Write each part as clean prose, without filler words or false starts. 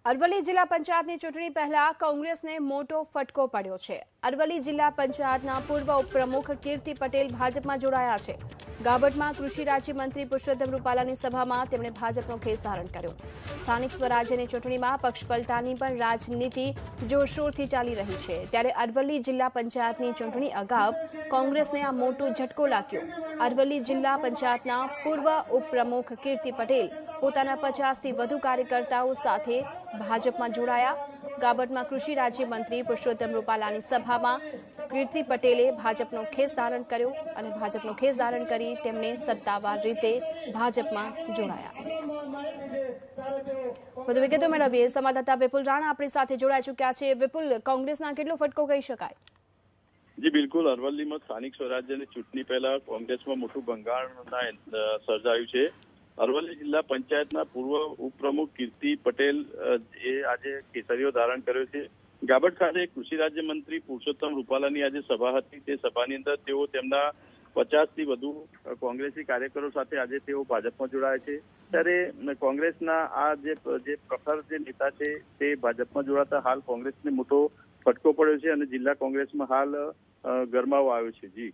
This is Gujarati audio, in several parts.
અરવલ્લી જિલ્લા પંચાયતની ચૂંટણી પહેલા કોંગ્રેસને મોટો ફટકો પડ્યો છે। અરવલ્લી જિલ્લા પંચાયતના પૂર્વ ઉપપ્રમુખ કીર્તિ પટેલ ભાજપમાં જોડાયા છે। ગાબડમાં કૃષિ રાજ્યમંત્રી પુરુષોત્તમ રૂપાલાની સભામાં તેમણે ભાજપનો ખેસ ધારણ કર્યો। સ્થાનિક સ્વરાજ્યની ચૂંટણીમાં પક્ષ પલટાની પણ રાજનીતિ જોરશોરથી ચાલી રહી છે, ત્યારે અરવલ્લી જિલ્લા પંચાયતની ચૂંટણી અગાઉ કોંગ્રેસને આ મોટો ઝટકો લાગ્યો। અરવલ્લી જિલ્લા પંચાયતના પૂર્વ ઉપપ્રમુખ કીર્તિ પટેલ પોતાના 50થી વધુ કાર્યકર્તાઓ સાથે ભાજપમાં જોડાયા। ગાબડમાં કૃષિ રાજ્યમંત્રી પુરુષોત્તમ રૂપાલાની સભામાં કીર્તિ પટેલે ભાજપનો ખેસ ધારણ કર્યો અને ભાજપનો ખેસ ધારણ કરી તેમને સત્તાવાર રીતે ભાજપમાં જોડાયા। વધુ વિગતો મેળવીએ સંવાદદાતા વિપુલ રાણા આપણી સાથે જોડાઈ ચૂક્યા છે। વિપુલ, કોંગ્રેસના કેટલો ફટકો કહી શકાય? જી બિલકુલ, અરવલ્લીમાં સ્થાનિક સ્વરાજ્યની ચૂંટણી પહેલા કોંગ્રેસમાં મોટું ભંગાણ સર્જાયું છે। અરવલ્લી જિલ્લા પંચાયતના પૂર્વ ઉપપ્રમુખ કીર્તિ પટેલ એ આજે કેસરીઓ ધારણ કર્યો છે। ગાબડ ખાતે કૃષિ રાજ્યમંત્રી પુરુષોત્તમ રૂપાલાની આજે સભા હતી। તે સભાની અંદર તેઓ તેમના 50થી વધુ કોંગ્રેસી કાર્યકરો સાથે આજે તેઓ ભાજપમાં જોડાયા છે। ત્યારે કોંગ્રેસના આ જે પ્રખર જે નેતા છે તે ભાજપમાં જોડાતા હાલ કોંગ્રેસને મોટો ફટકો પડ્યો છે અને જિલ્લા કોંગ્રેસમાં હાલ ગરમાવો આવ્યો છે। જી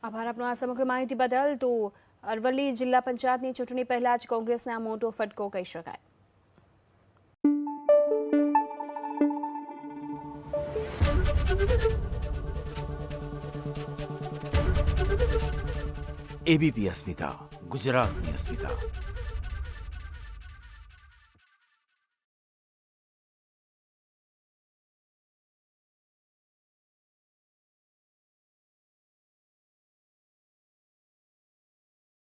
આભાર આપનો આ સમગ્ર માહિતી બદલ। તો અરવલ્લી જિલ્લા પંચાયતની ચૂંટણી પહેલા જ કોંગ્રેસને આ મોટો ફટકો કહી શકાય। એબીપી અસ્મિતા, ગુજરાતની અસ્મિતા।